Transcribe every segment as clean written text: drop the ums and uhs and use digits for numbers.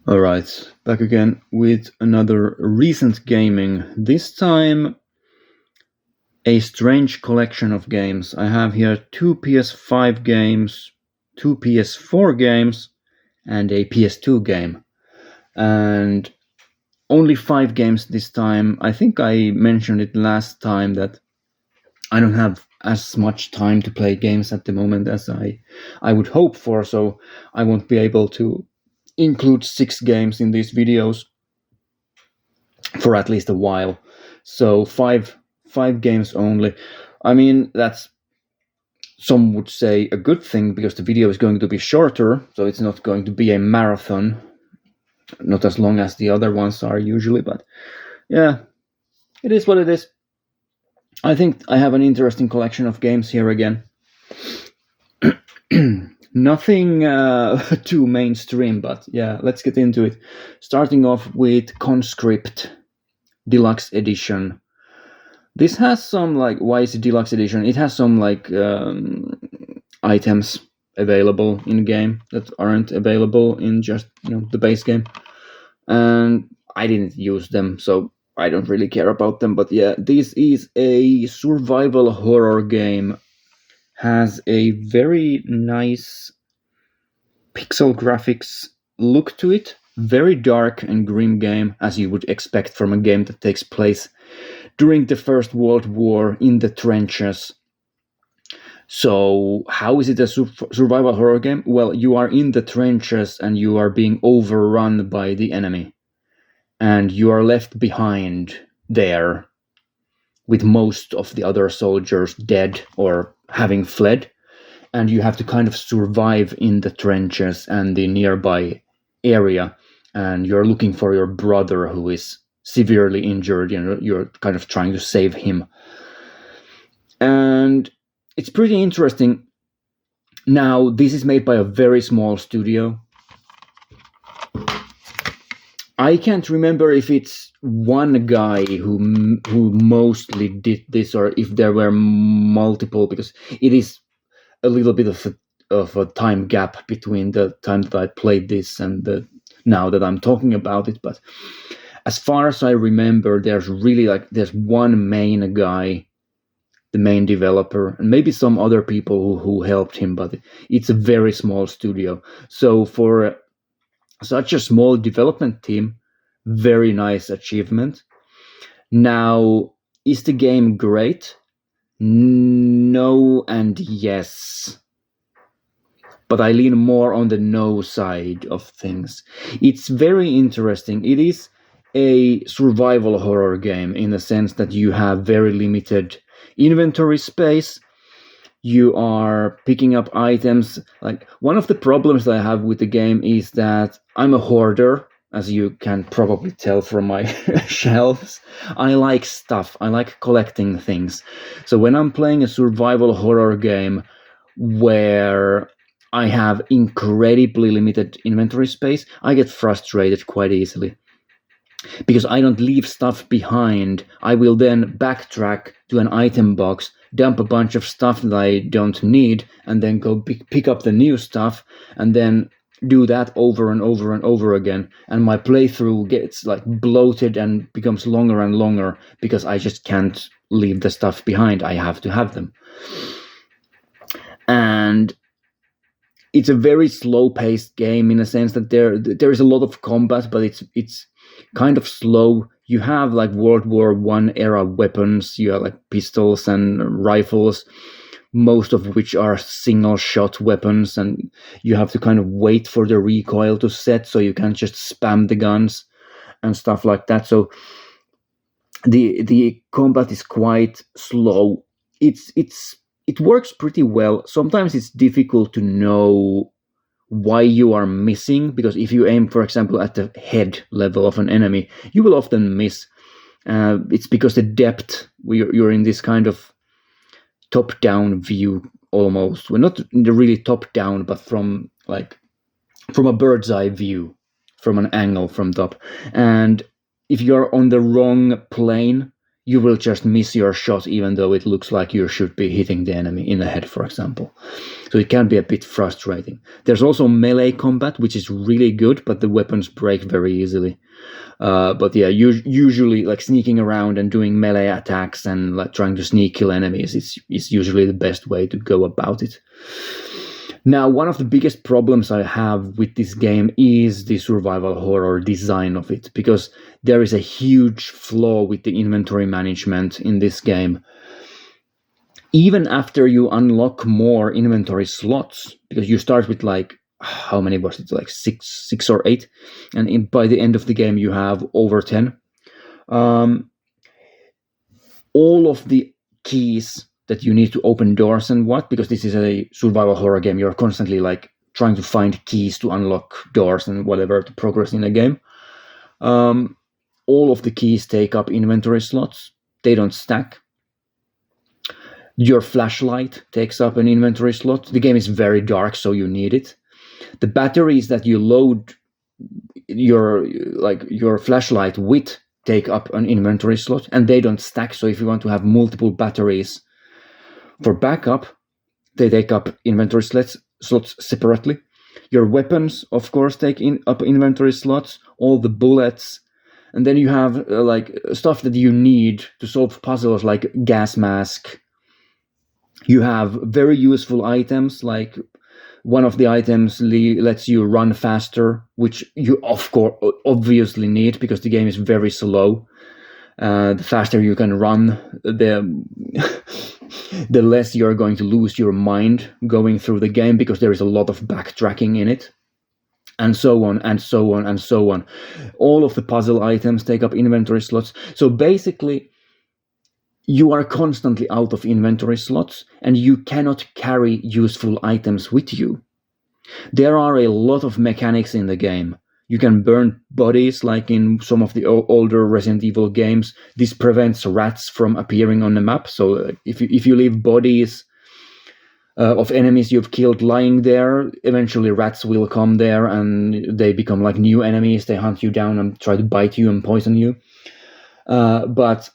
All right, back again with another recent gaming. This time, a strange collection of games. I have here two PS5 games, two PS4 games, and a PS2 game. And only 5 games this time. I think I mentioned it last time that I don't have as much time to play games at the moment as I would hope for, so I won't be able to include 6 games in these videos for at least a while. So five games only. I mean, that's, some would say, a good thing because the video is going to be shorter, so it's not going to be a marathon, not as long as the other ones are usually, but yeah, it is what it is. I think I have an interesting collection of games here again. Nothing too mainstream, but yeah, let's get into it. Starting off with Conscript Deluxe Edition. This has some, like, why is it Deluxe Edition? It has some, like, items available in game that aren't available in just, the base game. And I didn't use them, so I don't really care about them. But yeah, this is a survival horror game. Has a very nice pixel graphics look to it. Very dark and grim game, as you would expect from a game that takes place during the First World War in the trenches. So, how is it a survival horror game? Well, you are in the trenches and you are being overrun by the enemy. And you are left behind there with most of the other soldiers dead or having fled. And you have to kind of survive in the trenches and the nearby area. And you're looking for your brother who is severely injured. You're kind of trying to save him. And it's pretty interesting. Now, this is made by a very small studio. I can't remember if it's one guy who mostly did this, or if there were multiple, because it is a little bit of a time gap between the time that I played this and now that I'm talking about it. But as far as I remember, there's one main guy, the main developer, and maybe some other people who helped him, but it's a very small studio. So for such a small development team, very nice achievement. Now, is the game great? No and yes. But I lean more on the no side of things. It's very interesting. It is a survival horror game in the sense that you have very limited inventory space. You are picking up items. Like, one of the problems that I have with the game is that I'm a hoarder, as you can probably tell from my shelves. I like stuff. I like collecting things. So when I'm playing a survival horror game where I have incredibly limited inventory space, I get frustrated quite easily. Because I don't leave stuff behind. I will then backtrack to an item box, dump a bunch of stuff that I don't need, and then go pick up the new stuff, and then do that over and over and over again. And my playthrough gets like bloated and becomes longer and longer because I just can't leave the stuff behind. I have to have them. And it's a very slow-paced game in a sense that there is a lot of combat, but it's kind of slow. You have like World War I era weapons. You have like pistols and rifles, most of which are single-shot weapons, and you have to kind of wait for the recoil to set, so you can't just spam the guns and stuff like that. So the combat is quite slow. It works pretty well. Sometimes it's difficult to know why you are missing, because if you aim, for example, at the head level of an enemy, you will often miss. It's because the depth, you're in this kind of top-down view almost. Well, not in the really top-down, but from a bird's eye view, from an angle from top. And if you're on the wrong plane, you will just miss your shot even though it looks like you should be hitting the enemy in the head, for example. So it can be a bit frustrating. There's also melee combat, which is really good, but the weapons break very easily. But yeah, usually like sneaking around and doing melee attacks and like trying to sneak kill enemies is usually the best way to go about it. Now, one of the biggest problems I have with this game is the survival horror design of it, because there is a huge flaw with the inventory management in this game. Even after you unlock more inventory slots, because you start with like, how many was it? Like six or eight, and by the end of the game you have over 10. All of the keys that you need to open doors and what, because this is a survival horror game, you're constantly like trying to find keys to unlock doors and whatever to progress in a game. All of the keys take up inventory slots. They don't stack. Your flashlight takes up an inventory slot. The game is very dark, so you need it. The batteries that you load your flashlight with take up an inventory slot, and they don't stack. So if you want to have multiple batteries for backup, they take up inventory slots separately. Your weapons, of course, take up inventory slots, all the bullets, and then you have like stuff that you need to solve puzzles like gas mask. You have very useful items, like one of the items lets you run faster, which you of course obviously need because the game is very slow. The faster you can run, the less you're going to lose your mind going through the game, because there is a lot of backtracking in it, and so on and so on and so on. All of the puzzle items take up inventory slots. So basically, you are constantly out of inventory slots, and you cannot carry useful items with you. There are a lot of mechanics in the game. You can burn bodies like in some of the older Resident Evil games. This prevents rats from appearing on the map. So if you leave bodies of enemies you've killed lying there, eventually rats will come there and they become like new enemies. They hunt you down and try to bite you and poison you. But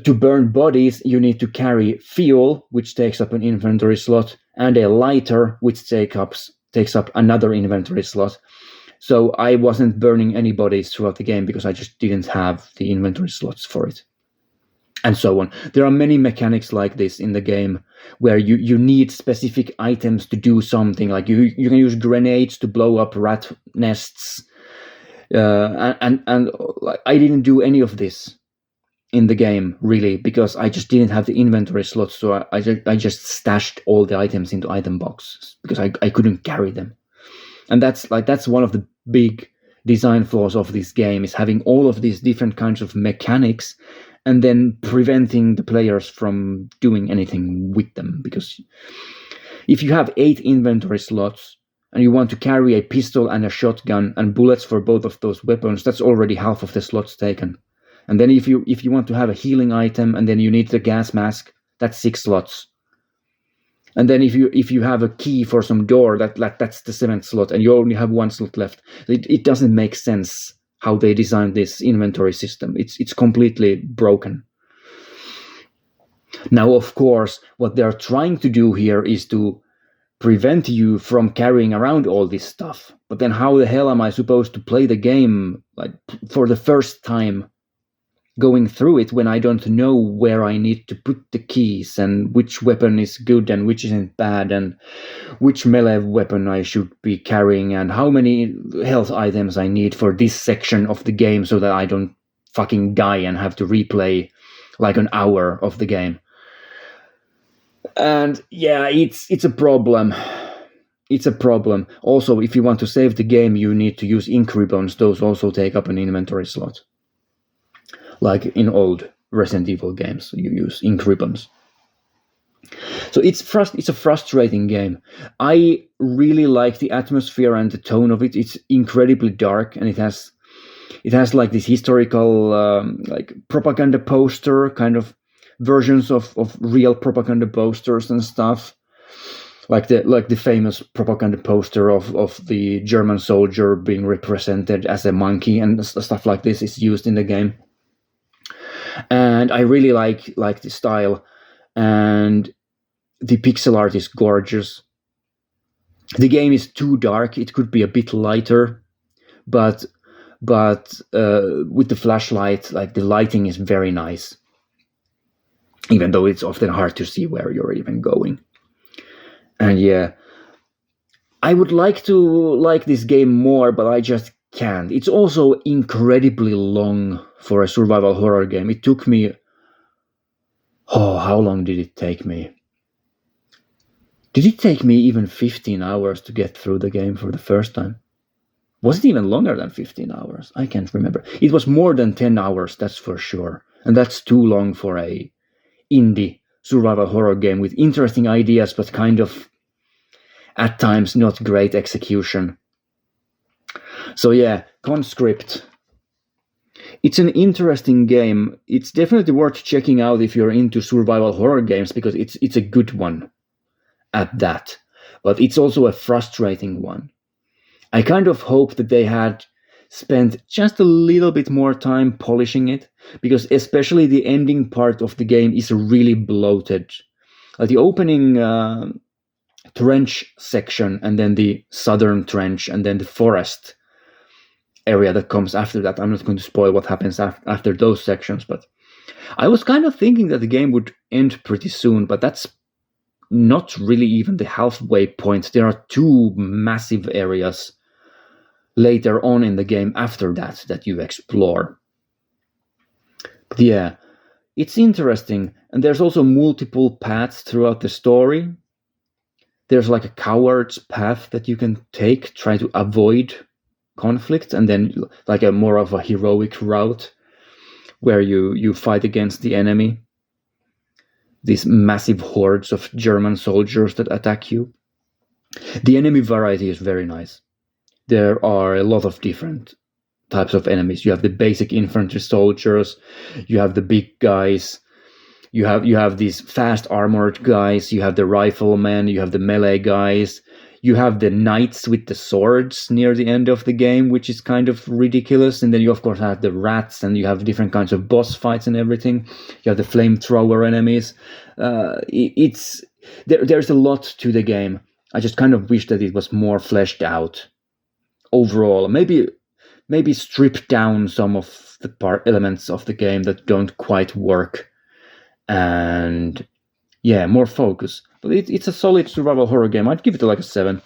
to burn bodies, you need to carry fuel, which takes up an inventory slot, and a lighter, which takes up another inventory slot. So I wasn't burning any bodies throughout the game because I just didn't have the inventory slots for it. And so on. There are many mechanics like this in the game where you need specific items to do something. Like you can use grenades to blow up rat nests. And I didn't do any of this in the game, really, because I just didn't have the inventory slots, so I just stashed all the items into item boxes because I couldn't carry them. And that's one of the big design flaws of this game, is having all of these different kinds of mechanics and then preventing the players from doing anything with them. Because if you have 8 inventory slots and you want to carry a pistol and a shotgun and bullets for both of those weapons, that's already half of the slots taken. And then if you want to have a healing item and then you need the gas mask, that's 6 slots. And then if you have a key for some door, that's the 7th slot, and you only have 1 slot left. It doesn't make sense how they designed this inventory system. It's completely broken. Now, of course, what they're trying to do here is to prevent you from carrying around all this stuff. But then how the hell am I supposed to play the game like for the first time going through it when I don't know where I need to put the keys and which weapon is good and which isn't bad and which melee weapon I should be carrying and how many health items I need for this section of the game so that I don't fucking die and have to replay like an hour of the game. And yeah, it's a problem. It's a problem. Also, if you want to save the game, you need to use ink ribbons. Those also take up an inventory slot. Like in old Resident Evil games, you use ink ribbons. So it's a frustrating game. I really like the atmosphere and the tone of it. It's incredibly dark, and it has like this historical like propaganda poster kind of versions of real propaganda posters and stuff. Like the famous propaganda poster of the German soldier being represented as a monkey and stuff like this is used in the game. And I really like the style, and the pixel art is gorgeous. The game is too dark; it could be a bit lighter, but with the flashlight, like the lighting is very nice, even though it's often hard to see where you're even going. And yeah, I would like to like this game more, but I just can't. It's also incredibly long for a survival horror game. It took me, oh, how long did it take me? Did it take me even 15 hours to get through the game for the first time? Was it even longer than 15 hours? I can't remember. It was more than 10 hours, that's for sure. And that's too long for a indie survival horror game with interesting ideas, but kind of, at times, not great execution. So yeah, Conscript. It's an interesting game. It's definitely worth checking out if you're into survival horror games, because it's a good one at that. But it's also a frustrating one. I kind of hope that they had spent just a little bit more time polishing it, because especially the ending part of the game is really bloated. The opening trench section, and then the southern trench, and then the forest area that comes after that. I'm not going to spoil what happens after those sections, but I was kind of thinking that the game would end pretty soon, but that's not really even the halfway point. There are two massive areas later on in the game after that you explore. But yeah, it's interesting, and there's also multiple paths throughout the story. There's like a coward's path that you can take, try to avoid conflict, and then like a more of a heroic route where you fight against the enemy, these massive hordes of German soldiers that attack you. The enemy variety is very nice. There are a lot of different types of enemies. You have the basic infantry soldiers, you have the big guys, you have these fast armored guys, you have the riflemen, you have the melee guys, you have the knights with the swords near the end of the game, which is kind of ridiculous. And then you of course have the rats, and you have different kinds of boss fights and everything. You have the flamethrower enemies. There's a lot to the game. I just kind of wish that it was more fleshed out overall. Maybe strip down some of the elements of the game that don't quite work, and yeah, more focus. But it's a solid survival horror game. I'd give it like a 7.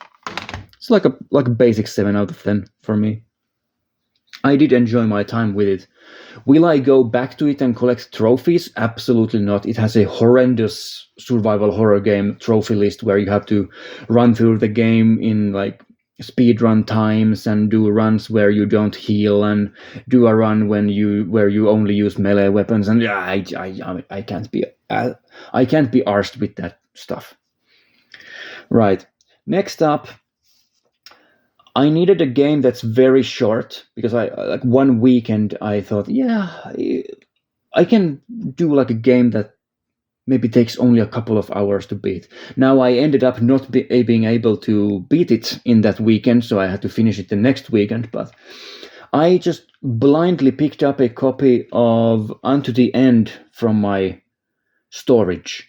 It's like a basic 7 out of 10 for me. I did enjoy my time with it. Will I go back to it and collect trophies? Absolutely not. It has a horrendous survival horror game trophy list where you have to run through the game in like speed run times, and do runs where you don't heal, and do a run where you only use melee weapons. And yeah, I can't be arsed with that stuff. Right. Next up, I needed a game that's very short, because I like one weekend I thought, yeah, I can do like a game that maybe takes only a couple of hours to beat. Now I ended up not being able to beat it in that weekend, so I had to finish it the next weekend, but I just blindly picked up a copy of Unto the End from my storage.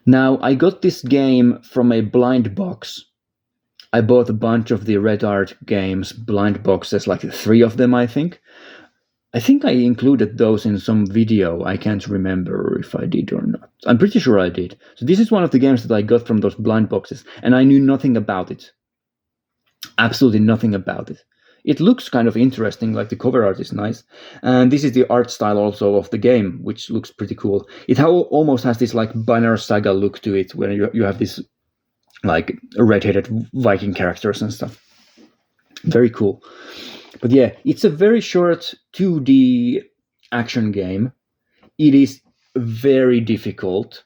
Now, I got this game from a blind box. I bought a bunch of the Red Art Games blind boxes, like 3 of them, I think. I think I included those in some video. I can't remember if I did or not. I'm pretty sure I did. So this is one of the games that I got from those blind boxes, and I knew nothing about it. Absolutely nothing about it. It looks kind of interesting, like the cover art is nice. And this is the art style also of the game, which looks pretty cool. It almost has this like Banner Saga look to it, where you have this like red-headed Viking characters and stuff. Very cool. But yeah, it's a very short 2D action game. It is very difficult,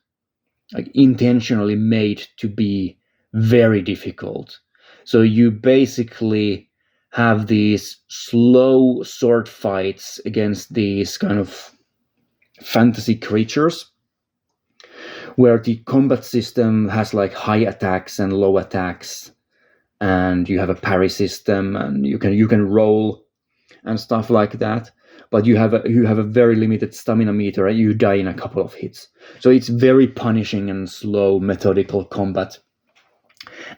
like intentionally made to be very difficult. So you basically have these slow sword fights against these kind of fantasy creatures, where the combat system has like high attacks and low attacks, and you have a parry system, and you can roll and stuff like that. but you have a very limited stamina meter, and you die in a couple of hits. So it's very punishing and slow, methodical combat.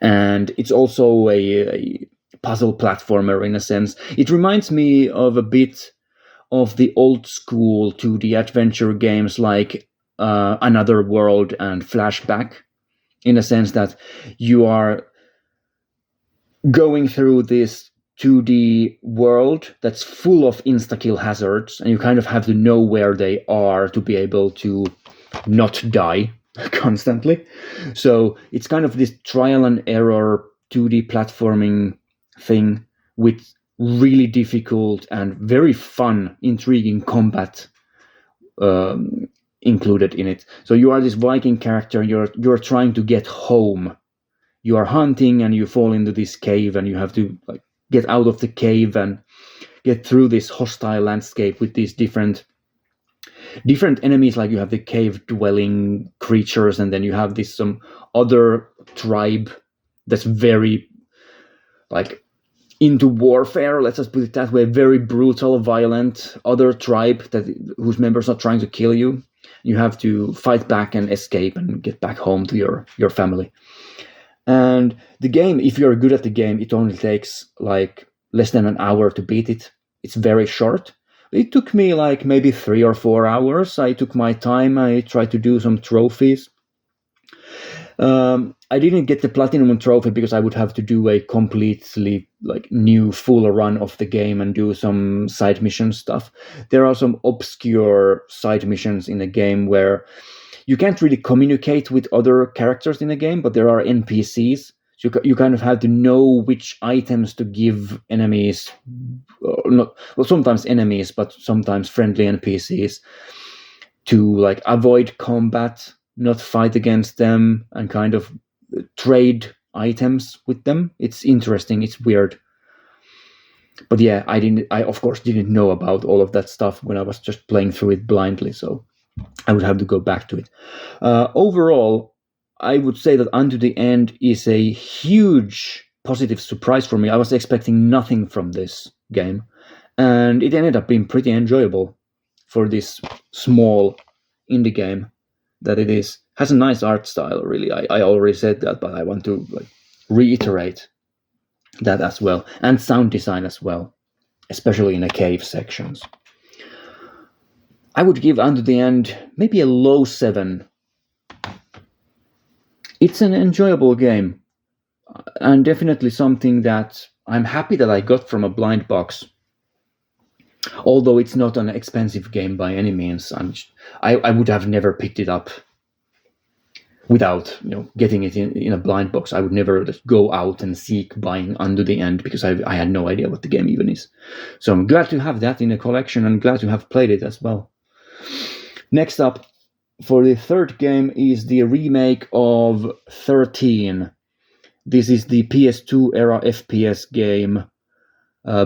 And it's also a puzzle platformer in a sense. It reminds me of a bit of the old school 2D adventure games like Another World and Flashback, in a sense that you are going through this 2D world that's full of insta-kill hazards, and you kind of have to know where they are to be able to not die constantly. So it's kind of this trial and error 2D platforming thing with really difficult and very fun, intriguing combat included in it. So you are this Viking character, you're trying to get home. You are hunting and you fall into this cave, and you have to like get out of the cave and get through this hostile landscape with these different enemies. Like you have the cave dwelling creatures, and then you have this some other tribe that's very like into warfare, let's just put it that way, very brutal, violent other tribe whose members are trying to kill you. You have to fight back and escape and get back home to your family. And the game, if you're good at the game, it only takes like less than an hour to beat it. It's very short. It took me like maybe 3 or 4 hours. I took my time. I tried to do some trophies. I didn't get the platinum trophy because I would have to do a completely like new full run of the game and do some side mission stuff. There are some obscure side missions in the game where you can't really communicate with other characters in the game, but there are NPCs. So you kind of have to know which items to give enemies, sometimes enemies, but sometimes friendly NPCs, to like avoid combat, not fight against them, and kind of trade items with them. It's interesting. It's weird. But yeah, I of course didn't know about all of that stuff when I was just playing through it blindly. So I would have to go back to it. Overall, I would say that Unto the End is a huge positive surprise for me. I was expecting nothing from this game, and it ended up being pretty enjoyable for this small indie game that it is. Has a nice art style, really. I already said that, but I want to like reiterate that as well, and sound design as well, especially in the cave sections. I would give Unto the End maybe a low 7. It's an enjoyable game, and definitely something that I'm happy that I got from a blind box. Although it's not an expensive game by any means, I would have never picked it up without getting it in a blind box. I would never just go out and seek buying Unto the End because I had no idea what the game even is. So I'm glad to have that in a collection and glad to have played it as well. Next up, for the third game, is the remake of 13. This is the PS2 era FPS game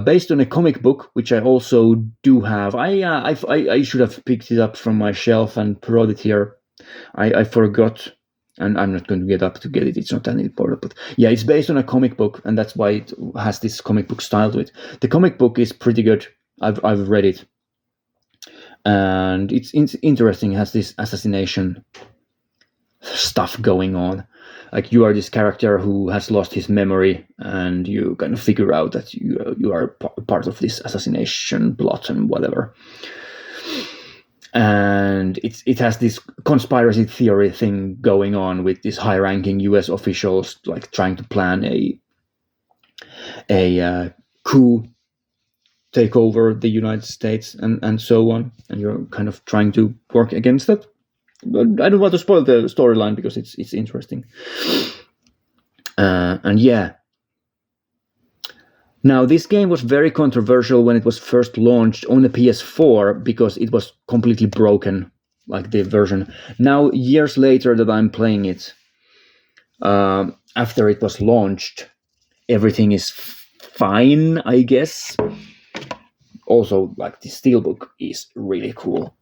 based on a comic book, which I also do have. I should have picked it up from my shelf and brought it here. I forgot, and I'm not going to get up to get it. It's not that important, but yeah, it's based on a comic book, and that's why it has this comic book style to it. The comic book is pretty good. I've read it, and it's interesting. It has this assassination stuff going on. Like you are this character who has lost his memory, and you kind of figure out that you are part of this assassination plot and whatever. And it has this conspiracy theory thing going on with these high-ranking U.S. officials like trying to plan a coup, take over the United States, and so on. And you're kind of trying to work against that. But I don't want to spoil the storyline because it's interesting. And yeah. Now, this game was very controversial when it was first launched on the PS4 because it was completely broken, like the version. Now, years later that I'm playing it, after it was launched, everything is fine, I guess. Also, like the steelbook is really cool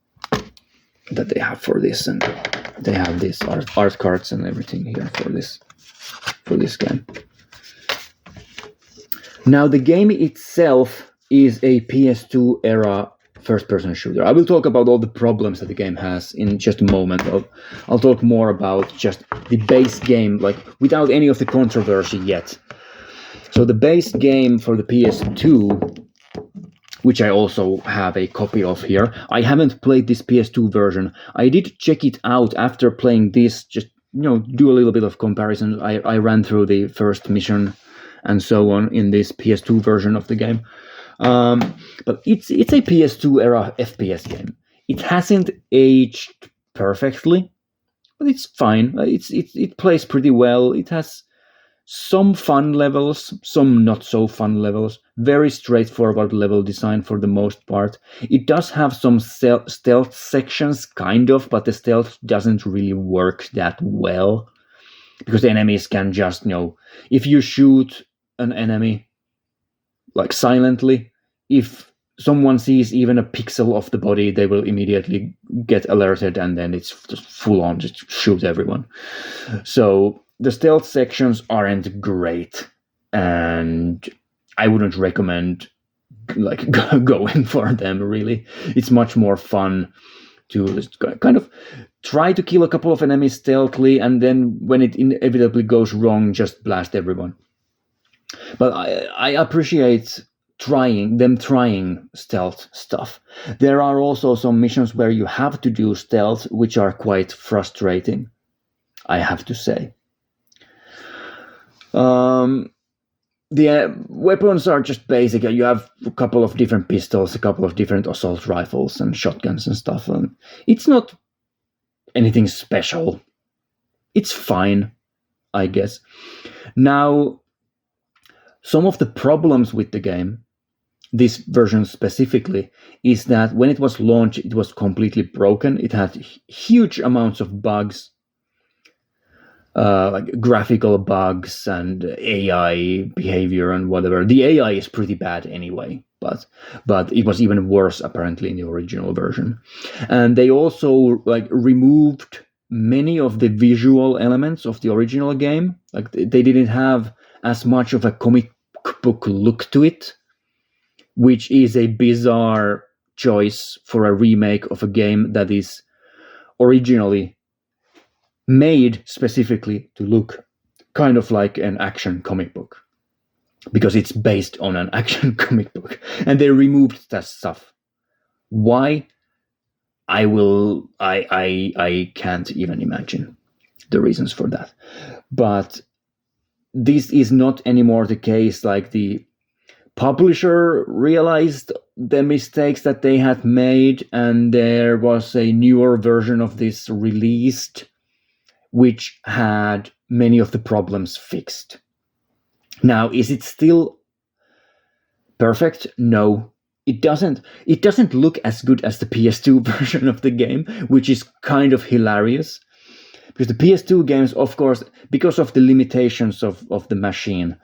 that they have for this, and they have these art cards and everything here for this game. Now, the game itself is a PS2 era first-person shooter. I will talk about all the problems that the game has in just a moment. I'll talk more about just the base game, like without any of the controversy yet. So the base game for the PS2, which I also have a copy of here. I haven't played this PS2 version. I did check it out after playing this, just do a little bit of comparison. I ran through the first mission and so on in this PS2 version of the game. But it's a PS2 era FPS game. It hasn't aged perfectly, but it's fine. It plays pretty well. It has some fun levels, some not so fun levels. Very straightforward level design for the most part. It does have some stealth sections, kind of, but the stealth doesn't really work that well. Because the enemies can just, if you shoot an enemy, like silently, if someone sees even a pixel of the body, they will immediately get alerted, and then it's just full on, just shoot everyone. So the stealth sections aren't great, and I wouldn't recommend going for them, really. It's much more fun to just kind of try to kill a couple of enemies stealthily, and then when it inevitably goes wrong, just blast everyone. But I appreciate trying stealth stuff. There are also some missions where you have to do stealth, which are quite frustrating, I have to say. The weapons are just basic. You have a couple of different pistols, a couple of different assault rifles and shotguns and stuff. And it's not anything special. It's fine, I guess. Now, some of the problems with the game, this version specifically, is that when it was launched, it was completely broken. It had huge amounts of bugs. Like graphical bugs and AI behavior and whatever. The AI is pretty bad anyway, but it was even worse apparently in the original version. And they also removed many of the visual elements of the original game. Like they didn't have as much of a comic book look to it, which is a bizarre choice for a remake of a game that is originally made specifically to look kind of like an action comic book, because it's based on an action comic book, and they removed that stuff. Why? I can't even imagine the reasons for that. But this is not anymore the case. Like, the publisher realized the mistakes that they had made, and there was a newer version of this released, which had many of the problems fixed. Now, is it still perfect? No, it doesn't. It doesn't look as good as the PS2 version of the game, which is kind of hilarious. Because the PS2 games, of course, because of the limitations of the machine,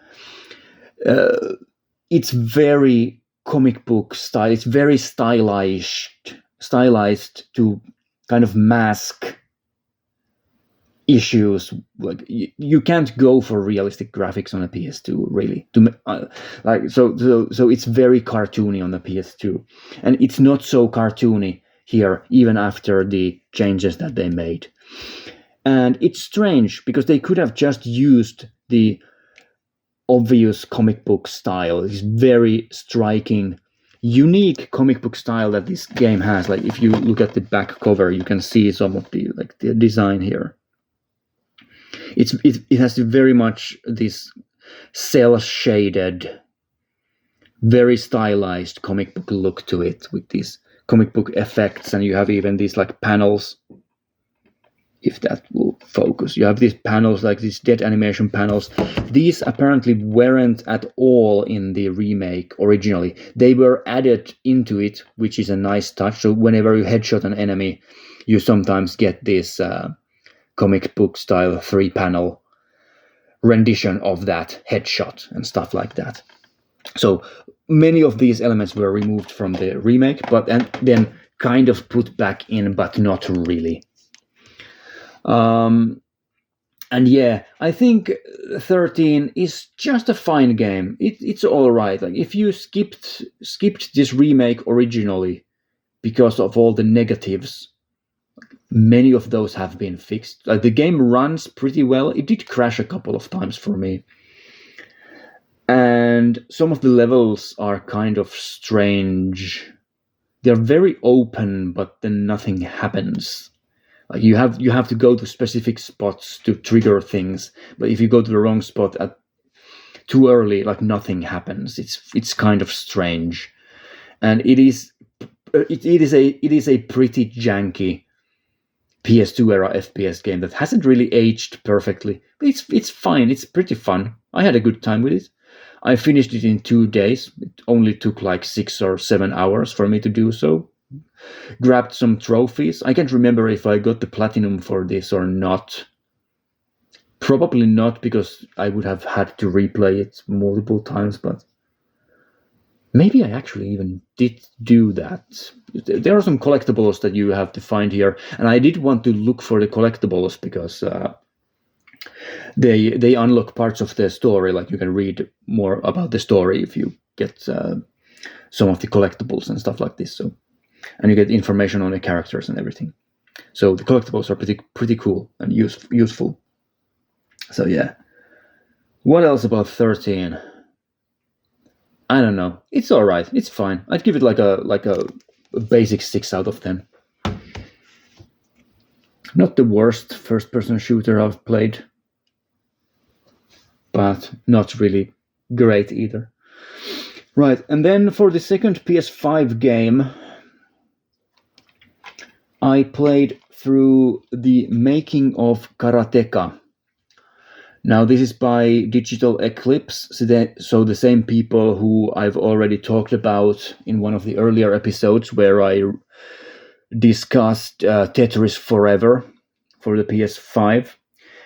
it's very comic book style. It's very stylized to kind of mask issues. Like, you can't go for realistic graphics on a PS2, really. So it's very cartoony on the PS2, and it's not so cartoony here, even after the changes that they made. And it's strange because they could have just used the obvious comic book style. This very striking, unique comic book style that this game has. Like, if you look at the back cover, you can see some of the design here. It has very much this cel-shaded, very stylized comic book look to it, with these comic book effects, and you have even these panels, if that will focus. You have these panels, like these dead animation panels. These apparently weren't at all in the remake originally. They were added into it, which is a nice touch. So whenever you headshot an enemy, you sometimes get this comic book style 3-panel rendition of that headshot and stuff like that. So many of these elements were removed from the remake, but and then kind of put back in, but not really. And yeah, I think 13 is just a fine game. It's all right. Like, if you skipped this remake originally, because of all the negatives. Many of those have been fixed. The game runs pretty well. It did crash a couple of times for me. And some of the levels are kind of strange. They're very open, but then nothing happens. You have to go to specific spots to trigger things, but if you go to the wrong spot at too early, like nothing happens. It's kind of strange, and it is a pretty janky PS2 era FPS game that hasn't really aged perfectly. But it's fine. It's pretty fun. I had a good time with it. I finished it in 2 days. It only took like 6 or 7 hours for me to do so. Grabbed some trophies. I can't remember if I got the platinum for this or not. Probably not, because I would have had to replay it multiple times, but maybe I actually even did do that. There are some collectibles that you have to find here, and I did want to look for the collectibles because they unlock parts of the story. Like you can read more about the story if you get some of the collectibles and stuff like this. So, and you get information on the characters and everything. So the collectibles are pretty cool and useful. So yeah. What else about 13? I don't know. It's all right. It's fine. I'd give it like a basic 6 out of 10. Not the worst first-person shooter I've played, but not really great either. Right, and then for the second PS5 game, I played through the making of Karateka. Now, this is by Digital Eclipse, so the same people who I've already talked about in one of the earlier episodes where I discussed Tetris Forever for the PS5.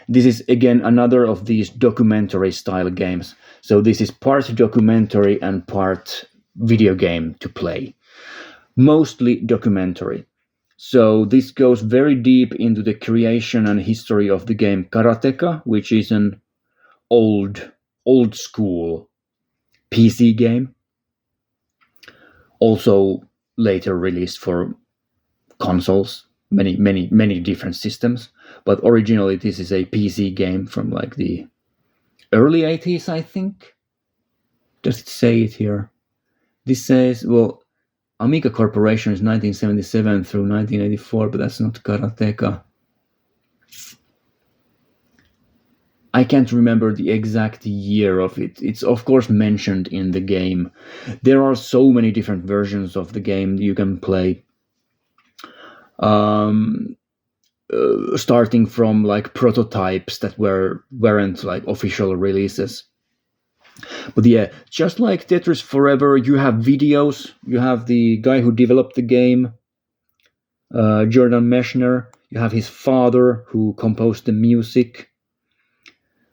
This is, again, another of these documentary-style games. So this is part documentary and part video game to play. Mostly documentary. So this goes very deep into the creation and history of the game Karateka, which is an old school PC game. Also later released for consoles, many different systems. But originally this is a PC game from like the early 80s, I think. Does it say it here? This says, well, Amiga Corporation is 1977 through 1984, but that's not Karateka. I can't remember the exact year of it. It's of course mentioned in the game. There are so many different versions of the game you can play. Starting from like prototypes that weren't like official releases. But yeah, just like Tetris Forever, you have videos. You have the guy who developed the game, Jordan Mechner. You have his father who composed the music.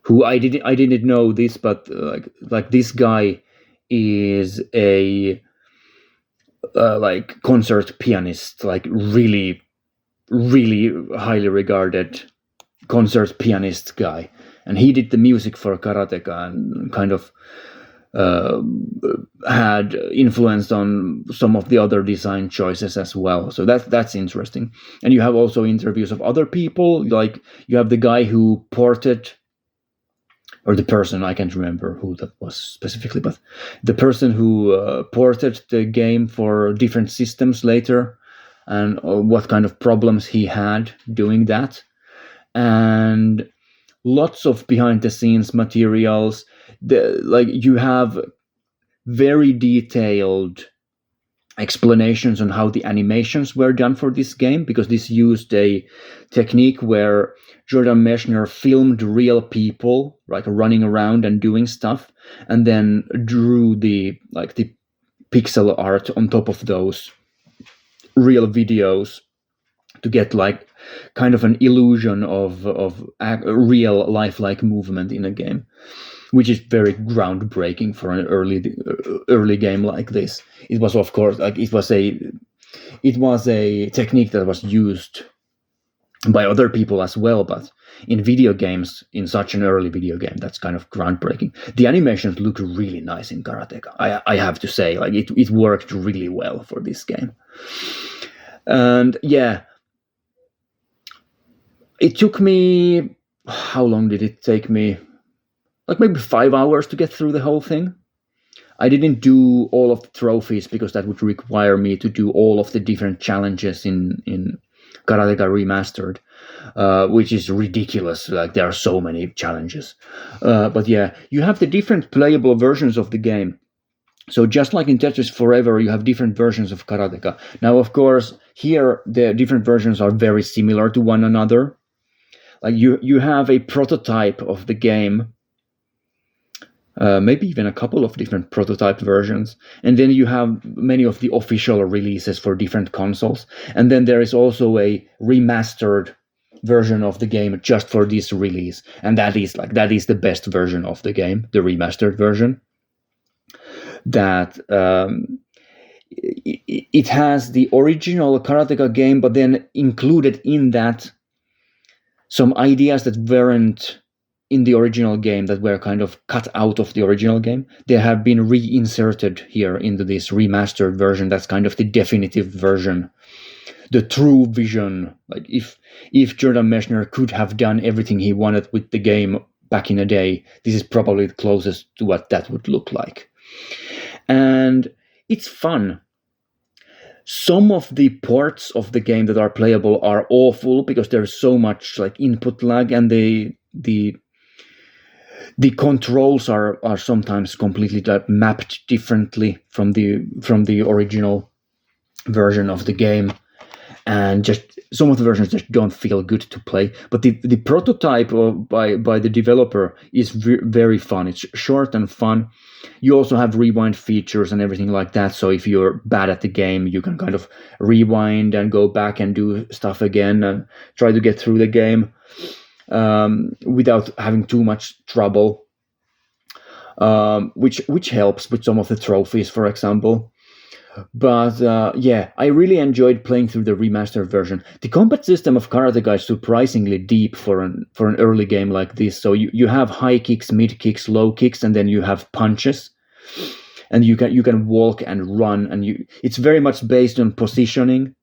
Who I didn't know this, but like this guy is a like concert pianist, like really highly regarded concert pianist guy. And he did the music for Karateka and kind of had influence on some of the other design choices as well. So that's interesting. And you have also interviews of other people. Like you have the guy who ported, or the person, I can't remember who that was specifically, but the person who ported the game for different systems later, and what kind of problems he had doing that. And lots of behind the scenes materials. Like you have very detailed explanations on how the animations were done for this game, because this used a technique where Jordan Mechner filmed real people like running around and doing stuff, and then drew the pixel art on top of those real videos to get like kind of an illusion of real lifelike movement in a game, which is very groundbreaking for an early game like this. It was, of course, like it was a technique that was used by other people as well, but in video games, in such an early video game, that's kind of groundbreaking. The animations look really nice in Karateka. I have to say, like it worked really well for this game. And yeah, it took me, how long did it take me? Like maybe 5 hours to get through the whole thing. I didn't do all of the trophies because that would require me to do all of the different challenges in Karateka Remastered, which is ridiculous. Like there are so many challenges. But yeah, you have the different playable versions of the game. So just like in Tetris Forever, you have different versions of Karateka. Now, of course, here the different versions are very similar to one another. Like you have a prototype of the game, maybe even a couple of different prototype versions, and then you have many of the official releases for different consoles, and then there is also a remastered version of the game just for this release, and that is the best version of the game, the remastered version. That it has the original Karateka game, but then included in that some ideas that weren't in the original game, that were kind of cut out of the original game. They have been reinserted here into this remastered version. That's kind of the definitive version, the true vision. Like if Jordan Mechner could have done everything he wanted with the game back in the day, this is probably the closest to what that would look like. And it's fun. Some of the parts of the game that are playable are awful because there's so much like input lag, and the controls are sometimes completely mapped differently from the original version of the game, and just some of the versions just don't feel good to play. But the prototype by the developer is very fun. It's short and fun. You also have rewind features and everything like that, so if you're bad at the game, you can kind of rewind and go back and do stuff again and try to get through the game without having too much trouble, which helps with some of the trophies, for example. But yeah, I really enjoyed playing through the remastered version. The combat system of Karateka is surprisingly deep for an early game like this. So you have high kicks, mid kicks, low kicks, and then you have punches, and you can walk and run, and it's very much based on positioning.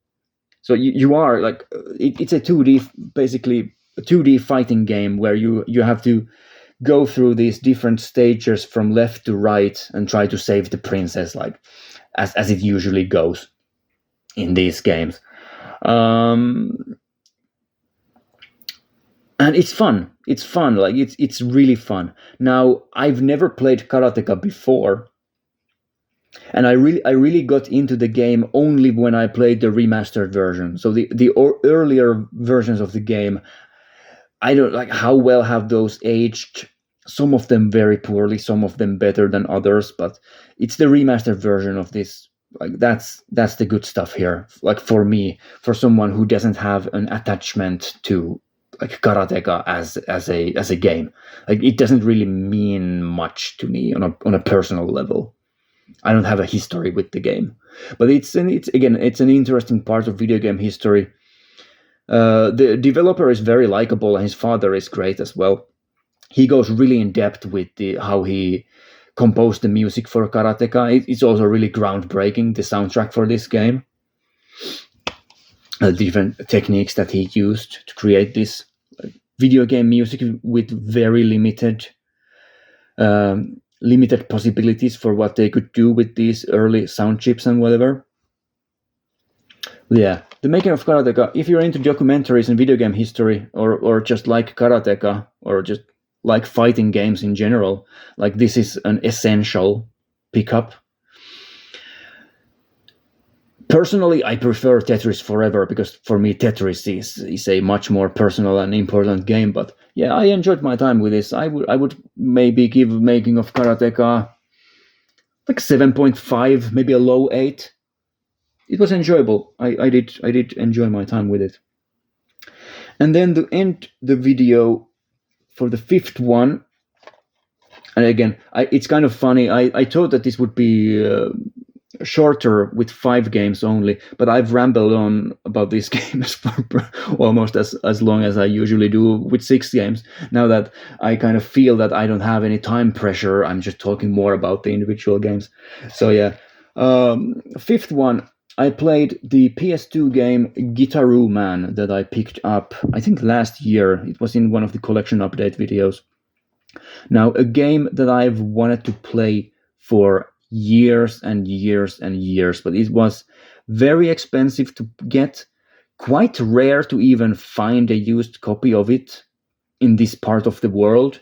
So you are like it's a 2D, basically a 2D fighting game where you have to go through these different stages from left to right and try to save the princess, like as it usually goes in these games. And it's fun. It's fun. Like it's really fun. Now, I've never played Karateka before, and I really got into the game only when I played the remastered version. So the earlier versions of the game, I don't like how well have those aged. Some of them very poorly, some of them better than others, but it's the remastered version of this. Like that's the good stuff here. Like for me, for someone who doesn't have an attachment to like Karateka as a game, like it doesn't really mean much to me on a personal level. I don't have a history with the game, but it's an interesting part of video game history. The developer is very likable, and his father is great as well. He goes really in depth with how he composed the music for Karateka. It's also really groundbreaking, the soundtrack for this game. Different techniques that he used to create this video game music with very limited possibilities for what they could do with these early sound chips and whatever. Yeah, the making of Karateka, if you're into documentaries and video game history, or just like Karateka, or just like fighting games in general, like this is an essential pickup. Personally, I prefer Tetris Forever because for me Tetris is a much more personal and important game. But yeah, I enjoyed my time with this. I would maybe give making of Karateka like 7.5, maybe a low 8. It was enjoyable. I did enjoy my time with it. And then to end the video for the fifth one, and again, it's kind of funny. I thought that this would be shorter with 5 games only, but I've rambled on about these games for almost as long as I usually do with 6 games. Now that I kind of feel that I don't have any time pressure, I'm just talking more about the individual games. So yeah, fifth one, I played the PS2 game Gitaroo Man that I picked up, I think last year. It was in one of the collection update videos. Now, a game that I've wanted to play for years and years and years, but it was very expensive to get, quite rare to even find a used copy of it in this part of the world,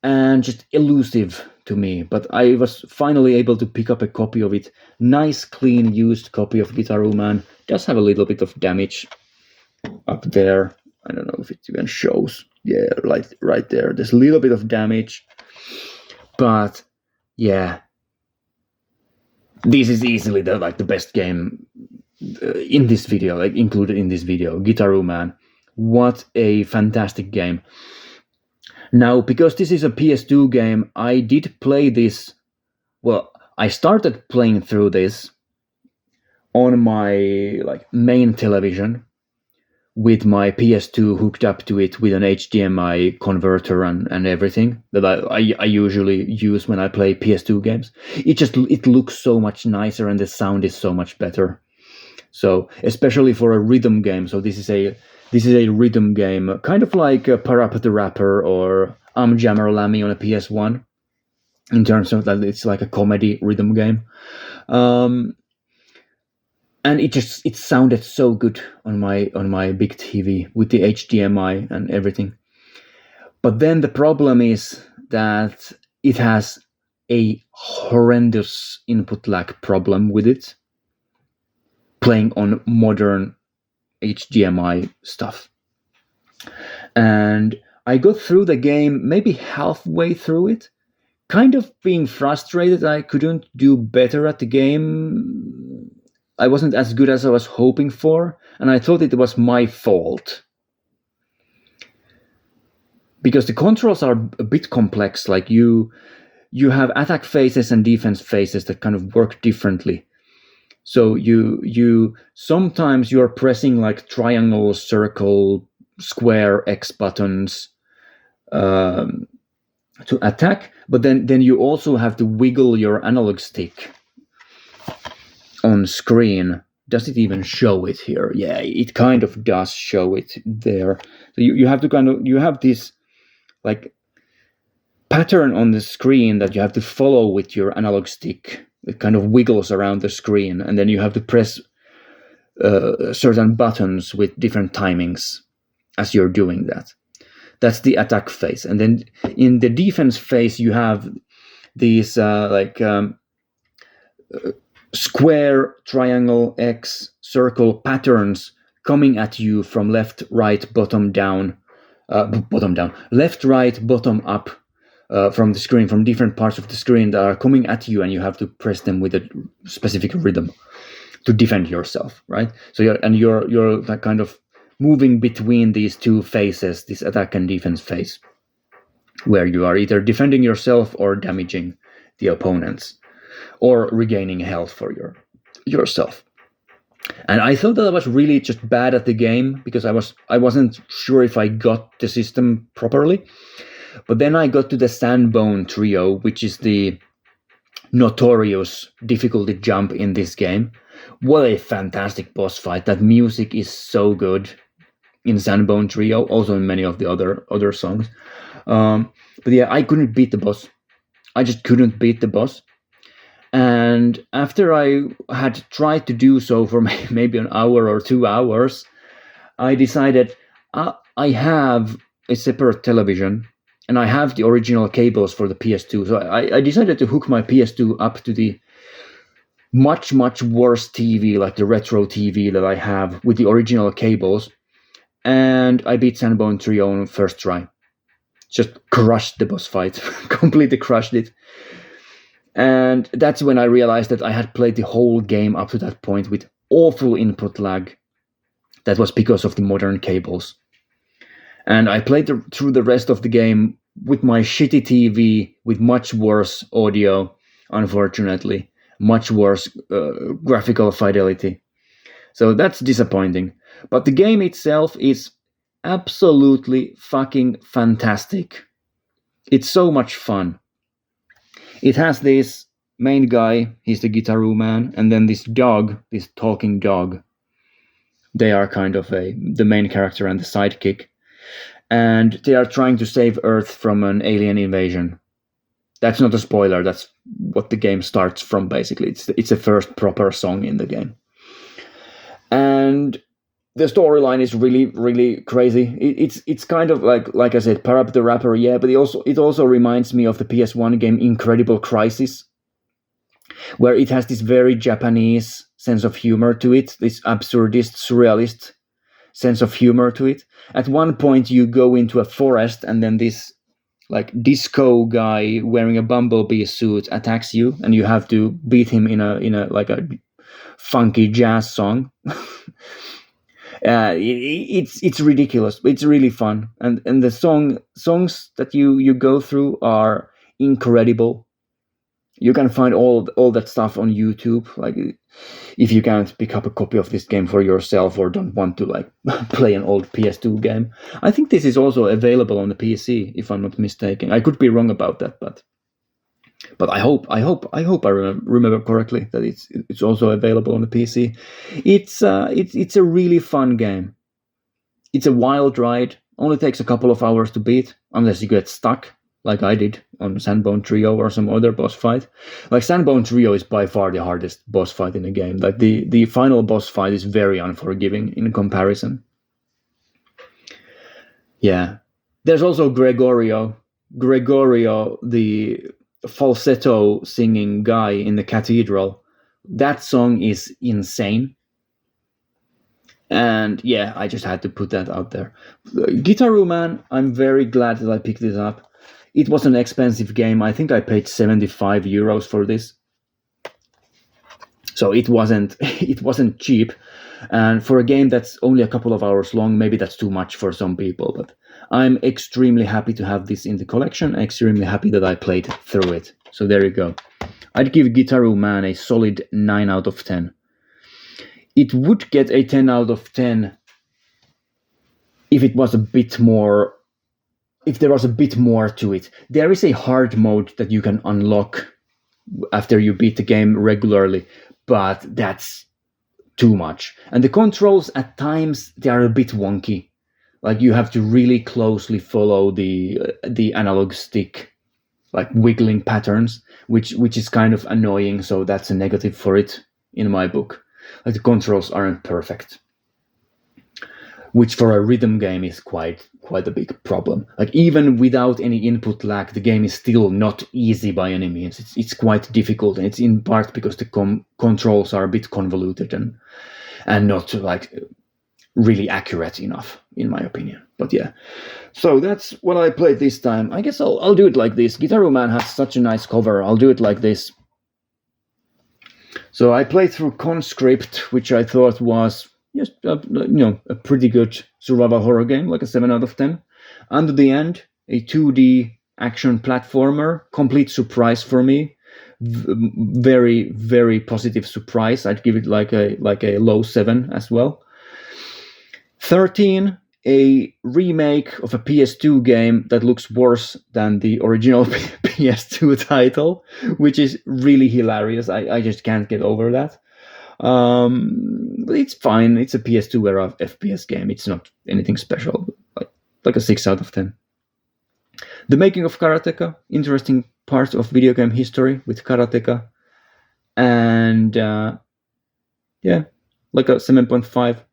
and just elusive to me. But I was finally able to pick up a copy of it. Nice, clean, used copy of Gitaroo Man. Does have a little bit of damage up there. I don't know if it even shows. Yeah, right there. There's a little bit of damage. But yeah, this is easily the best game in this video, like included in this video. Gitaroo Man. What a fantastic game. Now, because this is a PS2 game, I did play this. Well, I started playing through this on my main television with my PS2 hooked up to it with an HDMI converter and everything that I usually use when I play PS2 games. It looks so much nicer and the sound is so much better. So especially for a rhythm game. So this is a rhythm game, kind of like Parappa the Rapper or Jammer Lammy on a PS1. In terms of that, it's like a comedy rhythm game. And it sounded so good on my big TV with the HDMI and everything. But then the problem is that it has a horrendous input lag problem with it, playing on modern HDMI stuff. And I got through the game maybe halfway through it, kind of being frustrated I couldn't do better at the game. I wasn't as good as I was hoping for, and I thought it was my fault. Because the controls are a bit complex, like you have attack phases and defense phases that kind of work differently. So you sometimes you're pressing like triangle, circle, square, X buttons to attack, but then you also have to wiggle your analog stick on screen. Does it even show it here? Yeah, it kind of does show it there. So you have to you have this like pattern on the screen that you have to follow with your analog stick. It kind of wiggles around the screen, and then you have to press certain buttons with different timings as you're doing that. That's the attack phase. And then in the defense phase, you have these square, triangle, X, circle patterns coming at you from left, right, bottom, down, left, right, bottom, up, from the screen, from different parts of the screen that are coming at you, and you have to press them with a specific rhythm to defend yourself, right? So you're like kind of moving between these two phases, this attack and defense phase, where you are either defending yourself or damaging the opponents, or regaining health for yourself. And I thought that I was really just bad at the game because I wasn't sure if I got the system properly. But then I got to the Sandbone Trio, which is the notorious difficulty jump in this game. What a fantastic boss fight. That music is so good in Sandbone Trio, also in many of the other songs. But yeah, I couldn't beat the boss. I just couldn't beat the boss. And after I had tried to do so for maybe an hour or 2 hours, I decided I have a separate television and I have the original cables for the PS2. So I decided to hook my PS2 up to the much, much worse TV, like the retro TV that I have with the original cables. And I beat Sandbone Trio on first try. Just crushed the boss fight, completely crushed it. And that's when I realized that I had played the whole game up to that point with awful input lag. That was because of the modern cables. And I played through the rest of the game with my shitty TV with much worse audio, unfortunately. Much worse graphical fidelity. So that's disappointing. But the game itself is absolutely fucking fantastic. It's so much fun. It has this main guy, he's the Gitaroo Man, and then this dog, this talking dog, they are kind of the main character and the sidekick, and they are trying to save Earth from an alien invasion. That's not a spoiler. That's what the game starts from. Basically, it's the first proper song in the game, and the storyline is really really crazy. It's kind of like I said, Parap the Rapper, yeah, but it also reminds me of the PS1 game Incredible Crisis, where it has this very Japanese sense of humor to it, this absurdist, surrealist sense of humor to it. At one point, you go into a forest, and then this like disco guy wearing a bumblebee suit attacks you, and you have to beat him in a like a funky jazz song. It's ridiculous. It's really fun, and the songs that you go through are incredible. You can find all that stuff on YouTube. Like, if you can't pick up a copy of this game for yourself or don't want to like play an old PS2 game, I think this is also available on the PC, if I'm not mistaken. I could be wrong about that, but I hope I remember correctly that it's also available on the PC. It's a really fun game. It's a wild ride. Only takes a couple of hours to beat, unless you get stuck, like I did on Sandbone Trio or some other boss fight. Like, Sandbone Trio is by far the hardest boss fight in the game. Like, the final boss fight is very unforgiving in comparison. Yeah. There's also Gregorio. Gregorio, the falsetto singing guy in the cathedral. That song is insane. And yeah, I just had to put that out there. Gitaroo Man, I'm very glad that I picked this up. It was an expensive game. I think I paid 75 euros for this. So it wasn't cheap. And for a game that's only a couple of hours long, maybe that's too much for some people. But I'm extremely happy to have this in the collection. Extremely happy that I played through it. So there you go. I'd give Gitaroo Man a solid 9 out of 10. It would get a 10 out of 10 if it was a bit more, if there was a bit more to it. There is a hard mode that you can unlock after you beat the game regularly, but that's too much. And the controls at times, they are a bit wonky. Like, you have to really closely follow the analog stick, like wiggling patterns, which is kind of annoying. So that's a negative for it in my book. Like, the controls aren't perfect, which for a rhythm game is quite a big problem. Like, even without any input lag, the game is still not easy by any means. It's quite difficult, and it's in part because the controls are a bit convoluted and not like really accurate enough, in my opinion. But yeah, so that's what I played this time. I guess I'll do it like this. Gitaroo Man has such a nice cover. I'll do it like this. So I played through Conscript, which I thought was just a pretty good survival horror game, like a 7 out of 10. Under the End, a 2D action platformer, complete surprise for me. Very, very positive surprise. I'd give it like a low 7 as well. 13, a remake of a PS2 game that looks worse than the original PS2 title, which is really hilarious. I just can't get over that. But it's fine. It's a PS2 era FPS game. It's not anything special. Like a 6 out of 10. The Making of Karateka, interesting part of video game history with Karateka. And yeah, like a 7.5,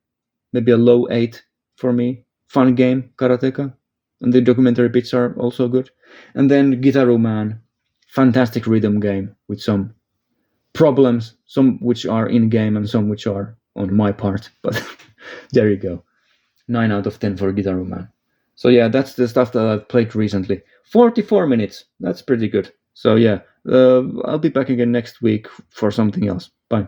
maybe a low 8 for me. Fun game, Karateka. And the documentary bits are also good. And then Gitaroo Man, fantastic rhythm game with some problems, some which are in-game and some which are on my part. But there you go. 9 out of 10 for Gitaroo Man. So yeah, that's the stuff that I've played recently. 44 minutes. That's pretty good. So yeah, I'll be back again next week for something else. Bye.